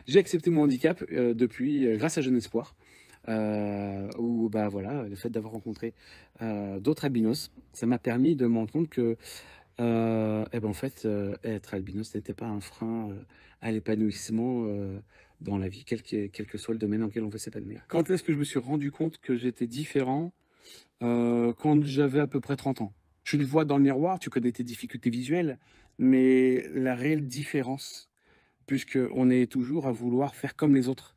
J'ai accepté mon handicap depuis, grâce à Jeune Espoir. Où bah voilà, le fait d'avoir rencontré d'autres albinos, ça m'a permis de me rendre compte que et ben en fait, être albinos n'était pas un frein à l'épanouissement dans la vie, quel que soit le domaine dans lequel on veut s'épanouir. Quand est-ce que je me suis rendu compte que j'étais différent? Quand j'avais à peu près 30 ans. Tu le vois dans le miroir, tu connais tes difficultés visuelles, mais la réelle différence, puisqu'on est toujours à vouloir faire comme les autres.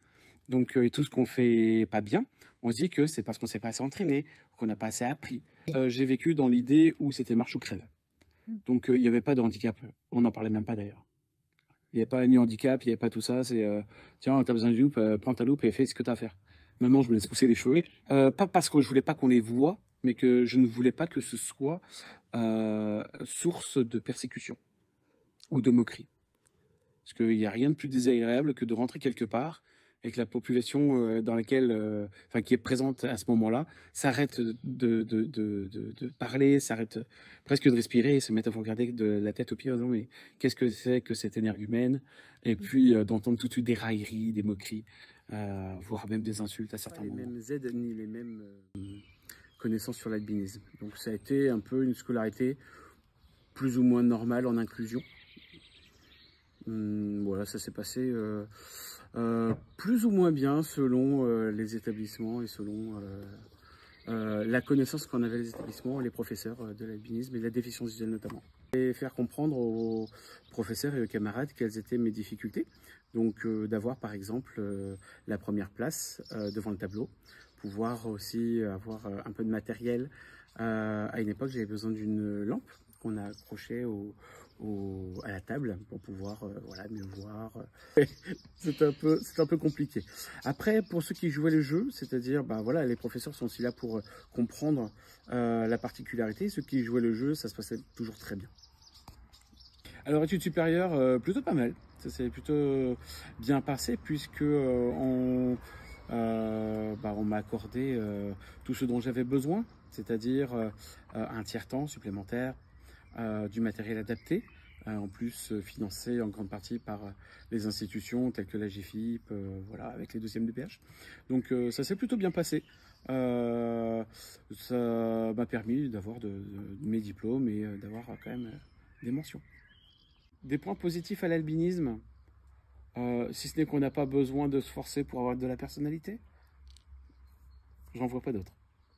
Donc, et tout ce qu'on fait pas bien, on se dit que c'est parce qu'on s'est pas assez entraîné, qu'on n'a pas assez appris. J'ai vécu dans l'idée où c'était marche ou crève. Donc, il n'y avait pas de handicap. On n'en parlait même pas d'ailleurs. Il n'y avait pas ni handicap, il n'y avait pas tout ça. C'est tiens, tu as besoin de loupe, prends ta loupe et fais ce que tu as à faire. Maintenant, je me laisse pousser les cheveux. Pas parce que je voulais pas qu'on les voie, mais que je ne voulais pas que ce soit source de persécution ou de moquerie. Parce qu'il n'y a rien de plus désagréable que de rentrer quelque part et que la population dans laquelle, enfin, qui est présente à ce moment-là, s'arrête de parler, s'arrête presque de respirer et se met à vous regarder de la tête aux pieds. Non, mais qu'est-ce que c'est que cette énergumène? Et puis d'entendre tout de suite des railleries, des moqueries, voire même des insultes à certains moments. Les mêmes aides ni les mêmes connaissances sur l'albinisme. Donc ça a été un peu une scolarité plus ou moins normale en inclusion. Voilà, ça s'est passé plus ou moins bien selon les établissements et selon la connaissance qu'en avaient les établissements et les professeurs de l'albinisme et de la déficience visuelle notamment. Et faire comprendre aux professeurs et aux camarades quelles étaient mes difficultés. Donc d'avoir par exemple la première place devant le tableau, pouvoir aussi avoir un peu de matériel. À une époque, j'avais besoin d'une lampe qu'on a accrochée à la table pour pouvoir voilà, mieux voir. C'est un peu compliqué. Après, pour ceux qui jouaient le jeu, c'est-à-dire, bah, voilà, les professeurs sont aussi là pour comprendre la particularité. Ceux qui jouaient le jeu, ça se passait toujours très bien. Alors, études supérieures, plutôt pas mal. Ça s'est plutôt bien passé puisque on m'a accordé tout ce dont j'avais besoin, c'est-à-dire un tiers-temps supplémentaire, du matériel adapté, en plus financé en grande partie par les institutions telles que la GFIP, voilà, avec les 2e DPH. Donc ça s'est plutôt bien passé. Ça m'a permis d'avoir mes diplômes et d'avoir quand même des mentions. Des points positifs à l'albinisme, si ce n'est qu'on n'a pas besoin de se forcer pour avoir de la personnalité, j'en vois pas d'autres.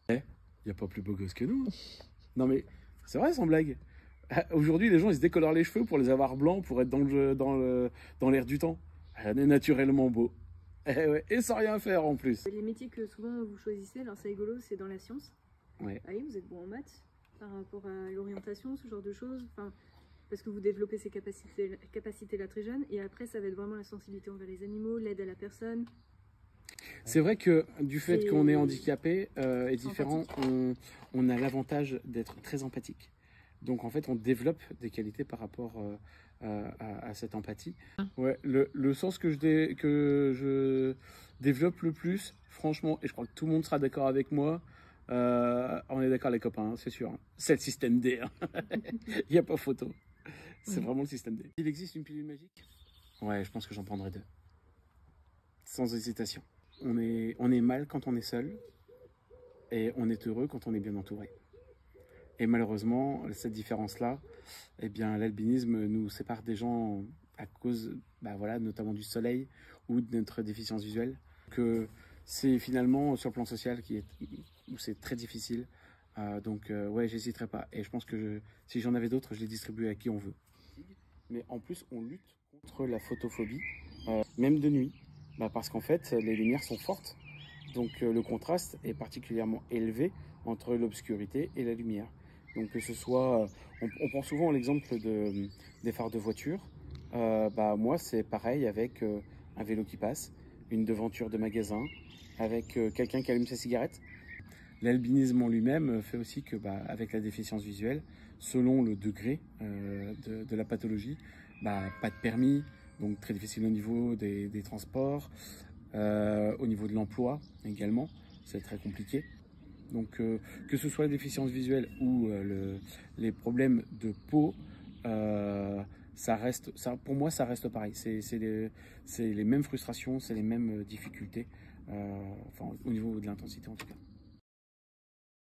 Il n'y a pas plus beau gosse que nous. Non mais c'est vrai sans blague. Aujourd'hui, les gens, ils se décolorent les cheveux pour les avoir blancs, pour être dans l'air du temps. On est naturellement beau. Ouais, et sans rien faire en plus. Les métiers que souvent vous choisissez, alors c'est rigolo, c'est dans la science. Ouais. Ah oui, vous êtes bon en maths par rapport à l'orientation, ce genre de choses. Enfin, parce que vous développez ces capacités-là très jeunes. Et après, ça va être vraiment la sensibilité envers les animaux, l'aide à la personne. C'est vrai que du fait qu'on est handicapé et différent, on a l'avantage d'être très empathique. Donc en fait, on développe des qualités par rapport à cette empathie. Ouais, le sens que je développe le plus, franchement, et je crois que tout le monde sera d'accord avec moi, on est d'accord les copains, hein, c'est sûr. Hein. C'est le système D. Hein. Il n'y a pas photo. C'est vraiment le système D. Il existe une pilule magique? Ouais, je pense que j'en prendrai 2. Sans hésitation. On est mal quand on est seul et on est heureux quand on est bien entouré. Et malheureusement, cette différence-là, eh bien, l'albinisme nous sépare des gens à cause, bah voilà, notamment du soleil ou de notre déficience visuelle. Que c'est finalement sur le plan social où c'est très difficile. Donc, ouais, j'hésiterai pas. Et je pense que si j'en avais d'autres, je les distribuais à qui on veut. Mais en plus, on lutte contre la photophobie, même de nuit. Bah parce qu'en fait, les lumières sont fortes. Donc, le contraste est particulièrement élevé entre l'obscurité et la lumière. Donc que ce soit, on prend souvent l'exemple des phares de voiture. Bah moi c'est pareil avec un vélo qui passe, une devanture de magasin, avec quelqu'un qui allume sa cigarette. L'albinisme en lui-même fait aussi que, bah, avec la déficience visuelle, selon le degré de la pathologie, bah, pas de permis, donc très difficile au niveau des transports, au niveau de l'emploi également, c'est très compliqué. Donc que ce soit la déficience visuelle ou les problèmes de peau, pour moi, ça reste pareil. C'est les mêmes frustrations, c'est les mêmes difficultés, enfin, au niveau de l'intensité en tout cas.